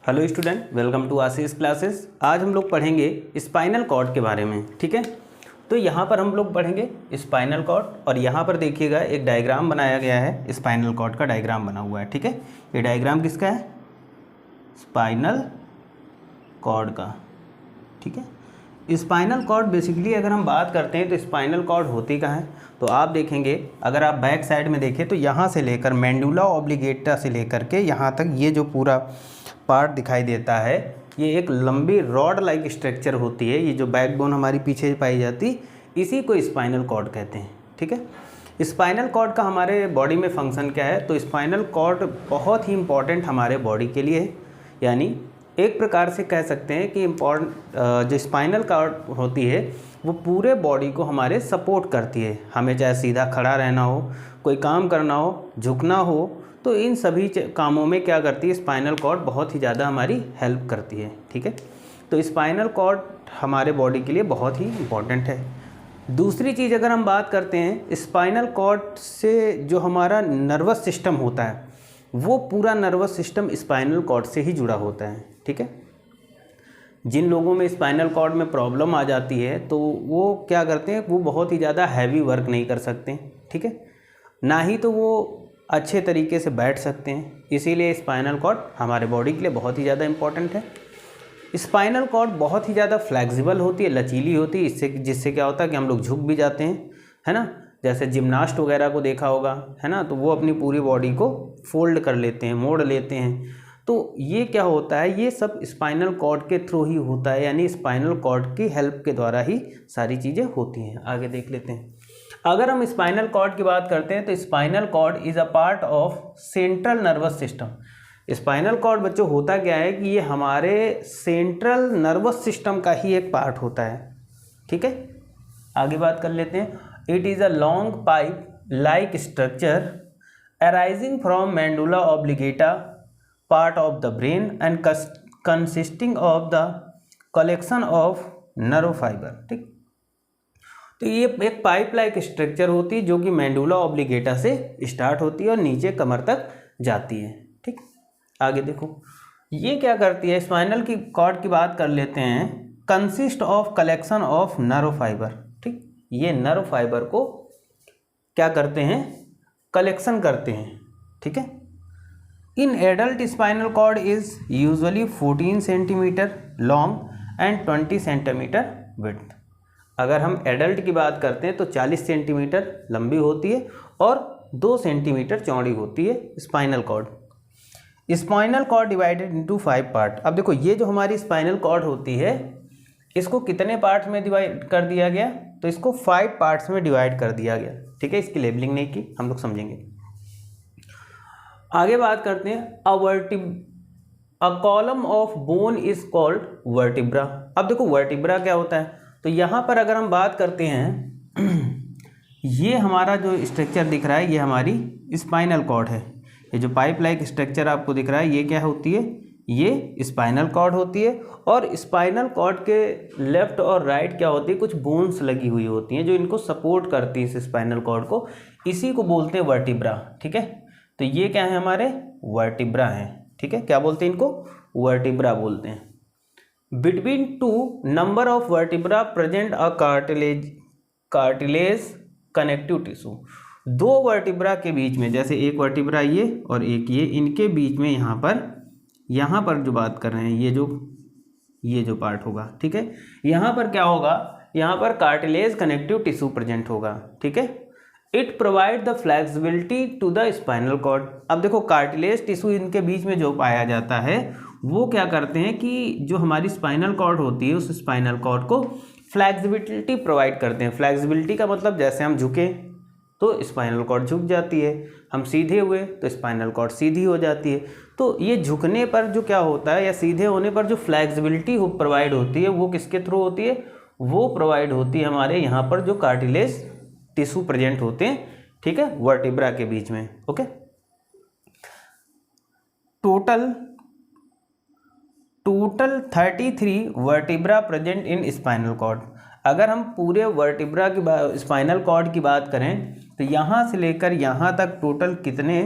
Hello student, welcome to Ashish classes. आज हम लोग पढ़ेंगे स्पाइनल कॉर्ड के बारे में। ठीक है, तो यहाँ पर हम लोग पढ़ेंगे स्पाइनल कॉर्ड और यहाँ पर देखिएगा एक डायग्राम बनाया गया है, स्पाइनल कॉर्ड का डायग्राम बना हुआ है। ठीक है, ये डायग्राम किसका है? स्पाइनल कॉर्ड का। ठीक है, स्पाइनल कॉर्ड बेसिकली अगर हम बात करते हैं तो स्पाइनल कॉर्ड होती कहाँ है, तो आप देखेंगे अगर आप बैक साइड में देखें तो यहाँ से लेकर मेंडुला ऑब्लिगेटा से लेकर के यहाँ तक ये जो पूरा पार्ट दिखाई देता है, ये एक लंबी रॉड लाइक स्ट्रक्चर होती है। ये जो बैकबोन हमारी पीछे पाई जाती, इसी को स्पाइनल कॉर्ड कहते हैं। ठीक है, स्पाइनल कॉर्ड का हमारे बॉडी में फंक्शन क्या है, तो स्पाइनल कॉर्ड बहुत ही इम्पॉर्टेंट हमारे बॉडी के लिए है। यानी एक प्रकार से कह सकते हैं कि जो स्पाइनल कॉर्ड होती है वो पूरे बॉडी को हमारे सपोर्ट करती है। हमें चाहे सीधा खड़ा रहना हो, कोई काम करना हो, झुकना हो, तो इन सभी कामों में क्या करती है, स्पाइनल कॉर्ड बहुत ही ज़्यादा हमारी हेल्प करती है। ठीक है, तो स्पाइनल कॉर्ड हमारे बॉडी के लिए बहुत ही इम्पॉर्टेंट है। दूसरी चीज़ अगर हम बात करते हैं, स्पाइनल कॉर्ड से जो हमारा नर्वस सिस्टम होता है वो पूरा नर्वस सिस्टम स्पाइनल कॉर्ड से ही जुड़ा होता है। ठीक है, जिन लोगों में स्पाइनल कॉर्ड में प्रॉब्लम आ जाती है तो वो क्या करते हैं, वो बहुत ही ज़्यादा हैवी वर्क नहीं कर सकते। ठीक है, ना ही तो वो अच्छे तरीके से बैठ सकते हैं। इसीलिए स्पाइनल कॉर्ड हमारे बॉडी के लिए बहुत ही ज़्यादा इम्पॉर्टेंट है। स्पाइनल कॉर्ड बहुत ही ज़्यादा फ्लेक्सिबल होती है, लचीली होती है, जिससे क्या होता है कि हम लोग झुक भी जाते हैं, है ना। जैसे जिम्नास्ट वगैरह को देखा होगा, है ना, तो वो अपनी पूरी बॉडी को फोल्ड कर लेते हैं, मोड़ लेते हैं। तो ये क्या होता है, ये सब स्पाइनल कॉर्ड के थ्रू ही होता है, यानी स्पाइनल कॉर्ड की हेल्प के द्वारा ही सारी चीज़ें होती हैं। आगे देख लेते हैं। अगर हम स्पाइनल कॉर्ड की बात करते हैं तो spinal cord is a part of central nervous system. Spinal cord बच्चों होता क्या है कि ये हमारे सेंट्रल नर्वस सिस्टम का ही एक पार्ट होता है। ठीक है, आगे बात कर लेते हैं। It is a long pipe like structure arising from medulla oblongata part of the brain and consisting of the collection of nerve fibre. ठीक, तो ये एक पाइप लाइक स्ट्रक्चर होती है जो कि मेंडुला ऑब्लिगेटा से स्टार्ट होती है और नीचे कमर तक जाती है। ठीक, आगे देखो ये क्या करती है, स्पाइनल की कॉर्ड की बात कर लेते हैं। Consist of collection of nerve fibre. ठीक, ये नर्व फाइबर को क्या करते हैं, कलेक्शन करते हैं। ठीक है, in adult spinal cord is usually 14 centimetre long and 20 centimetre width. अगर हम एडल्ट की बात करते हैं तो 40 सेंटीमीटर लंबी होती है और 2 सेंटीमीटर चौड़ी होती है spinal cord. Spinal cord divided into 5 part. अब देखो ये जो हमारी स्पाइनल कॉर्ड होती है इसको कितने पार्ट में डिवाइड कर दिया गया, तो इसको 5 पार्ट्स में डिवाइड कर दिया गया। ठीक है, इसकी लेबलिंग नहीं की, हम लोग समझेंगे। आगे बात करते हैं। A column of bone is called vertebra. अब देखो वर्टिब्रा क्या होता है, तो यहाँ पर अगर हम बात करते हैं, ये हमारा जो स्ट्रक्चर दिख रहा है ये हमारी स्पाइनल कॉर्ड है। ये जो पाइप लाइक स्ट्रक्चर आपको दिख रहा है ये क्या होती है, ये स्पाइनल कॉर्ड होती है। और स्पाइनल कॉर्ड के लेफ्ट और राइट क्या होती है, कुछ बोन्स लगी हुई होती हैं जो इनको सपोर्ट करती है, इस स्पाइनल कॉर्ड को। इसी को बोलते हैं वर्टिब्रा। ठीक है, तो ये क्या है, हमारे वर्टिब्रा हैं। ठीक है, क्या बोलते हैं इनको, वर्टिब्रा बोलते हैं। Between two number of vertebra present a cartilage connective tissue. 2 vertebra के बीच में, जैसे एक वर्टिब्रा ये और एक ये, इनके बीच में यहाँ पर जो बात कर रहे हैं ये जो पार्ट होगा। ठीक है, यहाँ पर क्या होगा, यहाँ पर कार्टिलेज कनेक्टिव टिश्यू प्रेजेंट होगा। ठीक है, it provide the flexibility to the spinal cord. अब देखो कार्टिलेज टिश्यू इनके बीच में जो पाया जाता है वो क्या करते हैं कि जो हमारी स्पाइनल कॉर्ड होती है उस स्पाइनल कॉर्ड को फ्लेक्सिबिलिटी प्रोवाइड करते हैं। फ्लेक्सिबिलिटी का मतलब जैसे हम झुके तो स्पाइनल कॉर्ड झुक जाती है, हम सीधे हुए तो स्पाइनल कॉर्ड सीधी हो जाती है। तो ये झुकने पर जो क्या होता है या सीधे होने पर जो फ्लेक्सिबिलिटी प्रोवाइड होती है वो किसके थ्रू होती है, वो प्रोवाइड होती है हमारे यहाँ पर जो कार्टिलेज टिश्यू प्रेजेंट होते हैं। ठीक है, वर्टिब्रा के बीच में। Okay, total 33 vertebra present in spinal cord. अगर हम पूरे वर्टिब्रा की स्पाइनल कॉर्ड की बात करें तो यहाँ से लेकर यहाँ तक टोटल कितने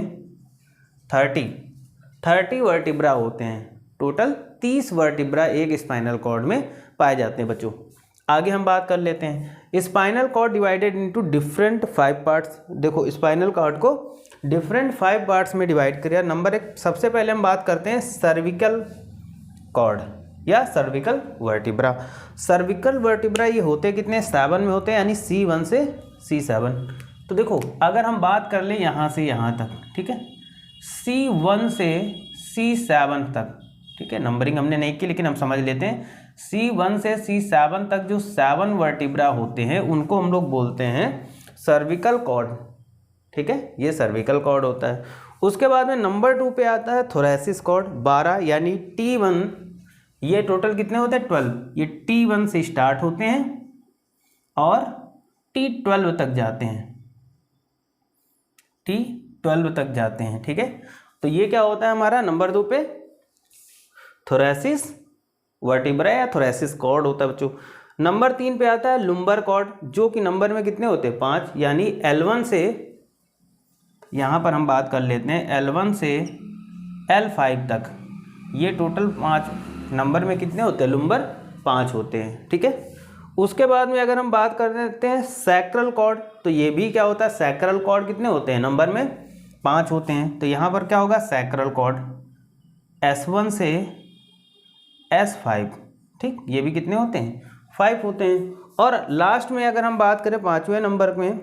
30 वर्टिब्रा होते हैं। टोटल 30 वर्टिब्रा एक स्पाइनल कॉर्ड में पाए जाते हैं बच्चों। आगे हम बात कर लेते हैं, spinal cord divided into different 5 parts. देखो स्पाइनल कॉर्ड को डिफरेंट 5 पार्ट्स में डिवाइड करिए। नंबर 1 सबसे पहले हम बात करते हैं सर्विकल कॉर्ड या सर्विकल वर्टिब्रा। सर्विकल वर्टिब्रा ये होते कितने, 7 में होते हैं, यानी C1 से C7। तो देखो अगर हम बात कर लें यहाँ से यहाँ तक, ठीक है, C1 से C7 तक, ठीक है, नंबरिंग हमने नहीं की लेकिन हम समझ लेते हैं। C1 से C7 तक जो 7 वर्टिब्रा होते हैं उनको हम लोग बोलते हैं सर्विकल कॉर्ड, ठीक है, ये सर्विकल कॉर्ड होता है। उसके बाद में नंबर 2 पे आता है थोरैसिस कॉर्ड, 12 यानी T1। ये टोटल कितने होते हैं, 12। ये T1 से स्टार्ट होते हैं और T12 तक जाते हैं, T12 तक जाते हैं, ठीक है। तो ये क्या होता है हमारा नंबर 2 पे थोरैसिस वर्टिब्रा या थोरैसिस कॉर्ड होता है बच्चों। नंबर 3 पे आता है लुम्बर कॉर्ड, जो कि नंबर में कितने होते हैं, 5, यानी L1 से, यहाँ पर हम बात कर लेते हैं L1 से L5 तक, ये टोटल 5 नंबर में कितने होते हैं, लुम्बर 5 होते हैं, ठीक है। उसके बाद में अगर हम बात कर लेते हैं सैक्रल कॉर्ड, तो ये भी क्या होता है, सैक्रल कॉर्ड कितने होते हैं, नंबर में 5 होते हैं। तो यहाँ पर क्या होगा, सैक्रल कॉर्ड S1 से S5, ठीक, ये भी कितने होते हैं, 5 होते हैं। और लास्ट में अगर हम बात करें 5वें नंबर में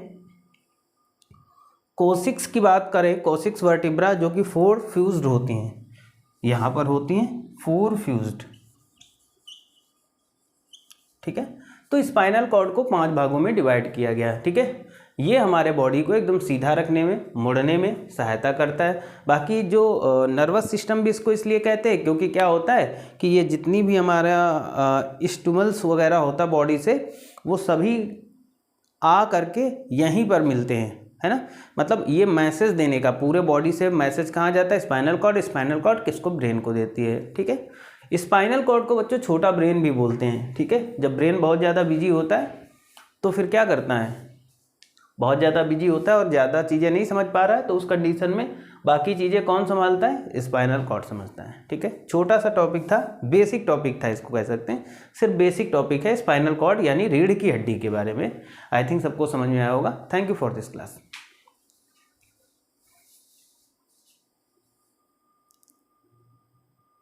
कोसिक्स की बात करें, कोसिक्स वर्टिब्रा जो कि 4 फ्यूज्ड होती हैं, यहाँ पर होती हैं 4 फ्यूज्ड, ठीक है। तो स्पाइनल कॉर्ड को 5 भागों में डिवाइड किया गया है, ठीक है। ये हमारे बॉडी को एकदम सीधा रखने में, मुड़ने में सहायता करता है। बाकी जो नर्वस सिस्टम भी इसको इसलिए कहते हैं क्योंकि क्या होता है कि ये जितनी भी हमारा स्टिमुल्स वगैरह होता है बॉडी से, वो सभी आ करके यहीं पर मिलते हैं, है ना। मतलब ये मैसेज देने का, पूरे बॉडी से मैसेज कहाँ जाता है, स्पाइनल कॉर्ड। स्पाइनल कॉर्ड किसको, ब्रेन को देती है, ठीक है। स्पाइनल कॉर्ड को बच्चों छोटा ब्रेन भी बोलते हैं, ठीक है। जब ब्रेन बहुत ज़्यादा बिजी होता है तो फिर क्या करता है, बहुत ज़्यादा बिजी होता है और ज़्यादा चीज़ें नहीं समझ पा रहा है, तो उस कंडीशन में बाकी चीज़ें कौन संभालता है, स्पाइनल कॉर्ड समझता है, ठीक है। छोटा सा टॉपिक था, बेसिक टॉपिक था, इसको कह सकते हैं, सिर्फ बेसिक टॉपिक है स्पाइनल कॉर्ड यानी रीढ़ की हड्डी के बारे में। आई थिंक सबको समझ में आया होगा। Thank you for this class.